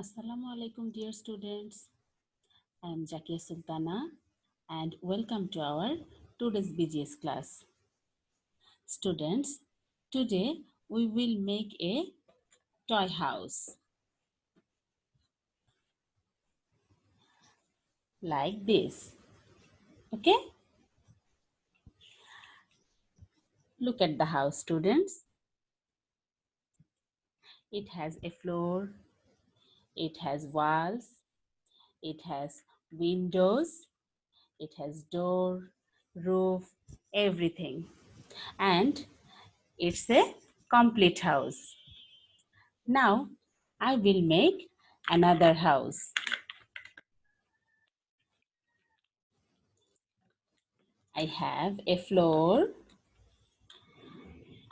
Assalamu alaikum, dear students. I am Jakia Sultana and welcome to our today's BGS class. Students, today we will make a toy house like this. Okay? Look at the house, students. It has a floor, it has walls, it has windows, it has door, roof, everything. And it's a complete house. Now I will make another house. I have a floor.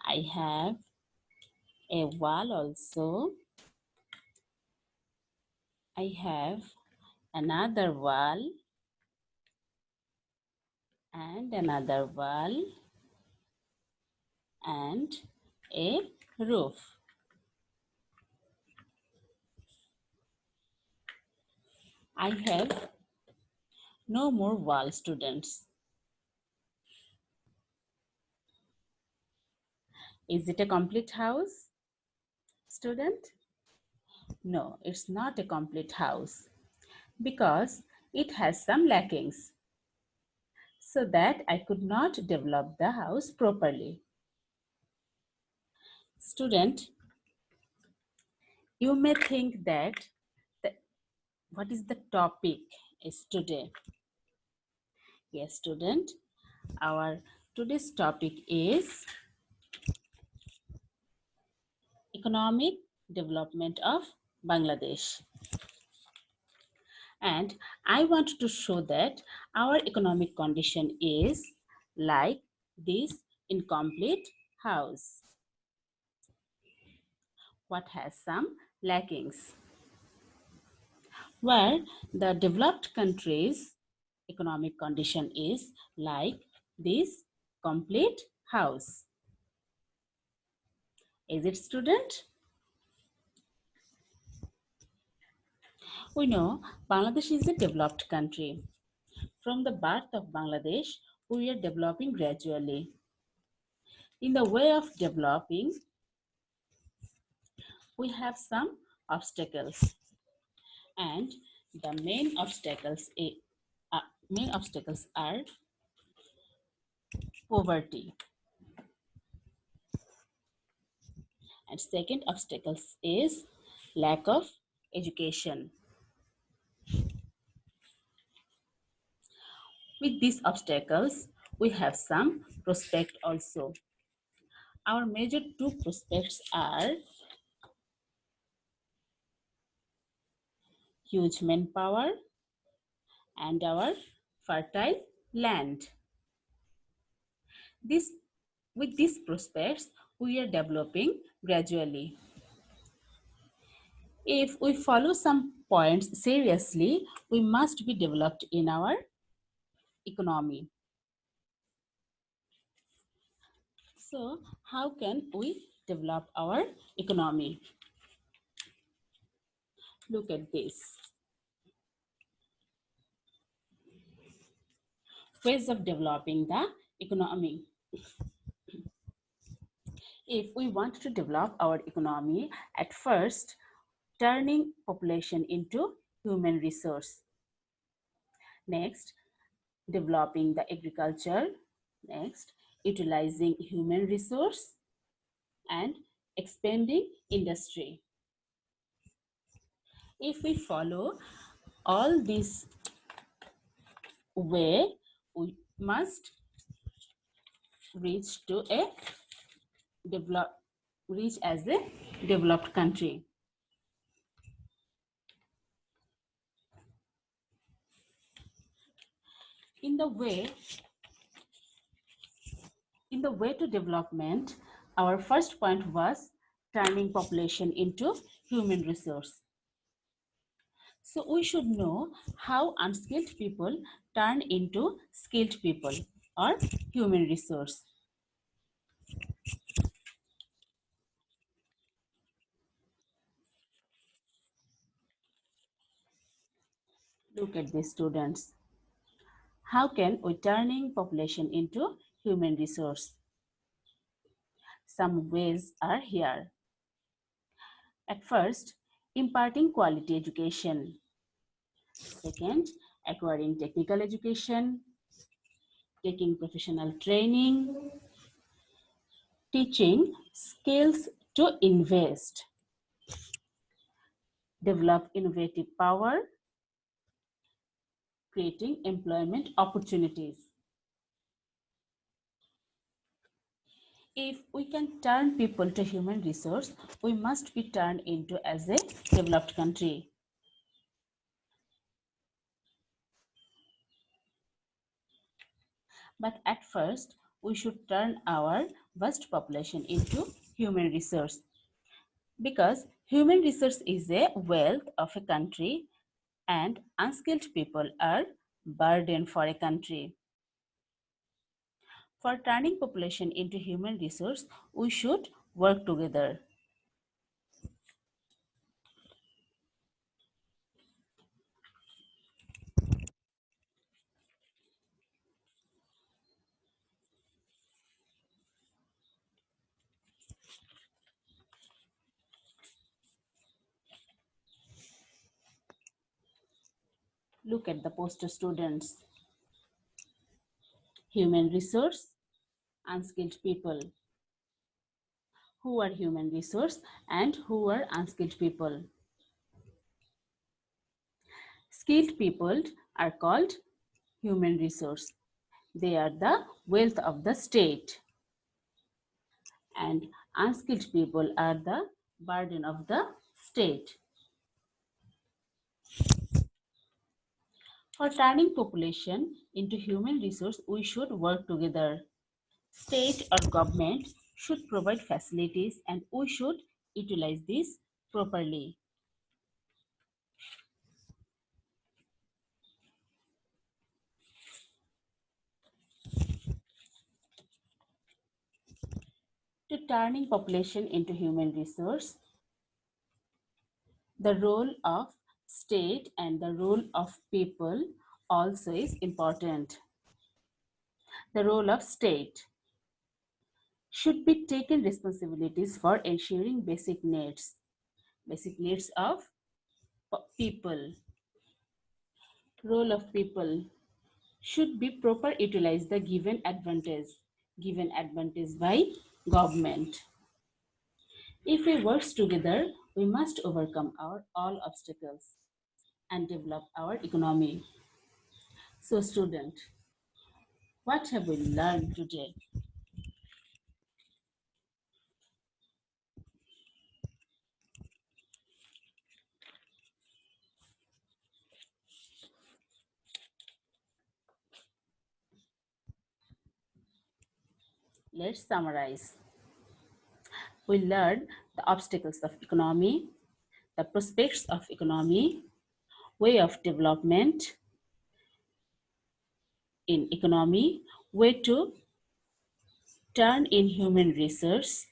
I have a wall also. I have another wall and another wall and a roof. I have no more wall, students. Is it a complete house, student? No, it's not a complete house because it has some lackings, so that I could not develop the house properly. Student, you may think that what is the topic is today? Yes, student, our today's topic is economic development of Bangladesh. And I want to show that our economic condition is like this incomplete house. What has some lackings? Where the developed countries' economic condition is like this complete house. Is it, student? We know Bangladesh is a developed country. From the birth of Bangladesh, we are developing gradually. In the way of developing, we have some obstacles, and the main obstacles are poverty, and second obstacles is lack of education. With these obstacles, we have some prospects also. Our major two prospects are huge manpower and our fertile land. With these prospects, we are developing gradually. If we follow some points seriously, we must be developed in our economy. So, how can we develop our economy? Look at this. Ways of developing the economy. If we want to develop our economy, at first, turning population into human resource. Next, developing the agriculture. Next, utilizing human resource and expanding industry. If we follow all this way, we must reach to a reach as a developed country. In the way to development, our first point was turning population into human resource. So we should know how unskilled people turn into skilled people or human resource. Look at these students. How can we turning population into human resource? Some ways are here. At first, imparting quality education. Second, acquiring technical education, taking professional training, teaching skills to invest, develop innovative power, creating employment opportunities. If we can turn people to human resource, we must be turned into as a developed country. But at first, we should turn our vast population into human resource because human resource is a wealth of a country and unskilled people are burden for a country. For turning population into human resource, we should work together. Look at the poster students. Human resource, unskilled people. Who are human resource and who are unskilled people? Skilled people are called human resource. They are the wealth of the state. And unskilled people are the burden of the state. For turning population into human resource, we should work together. State or government should provide facilities and we should utilize this properly. To turning population into human resource, the role of state and the role of people also is important. The role of state should be taken responsibilities for ensuring basic needs of people. Role of people should be proper utilize the given advantage by government. If we work together, we must overcome our all obstacles and develop our economy. So student, what have we learned today? Let's summarize. We learned the obstacles of economy, the prospects of economy, way of development in economy, way to turn in human resource,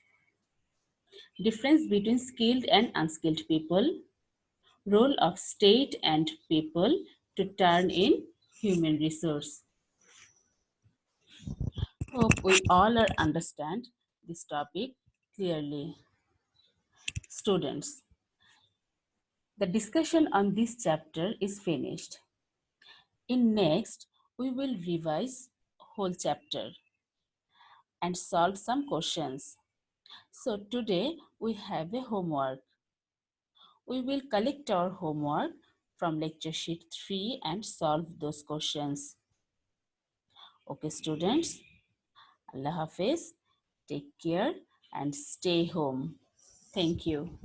difference between skilled and unskilled people, role of state and people to turn in human resource. Hope we all are understand this topic clearly. Students, the discussion on this chapter is finished. In next, we will revise whole chapter and solve some questions. So today we have a homework. We will collect our homework from lecture sheet 3 and solve those questions. Okay students, Allah Hafiz, take care and stay home. Thank you.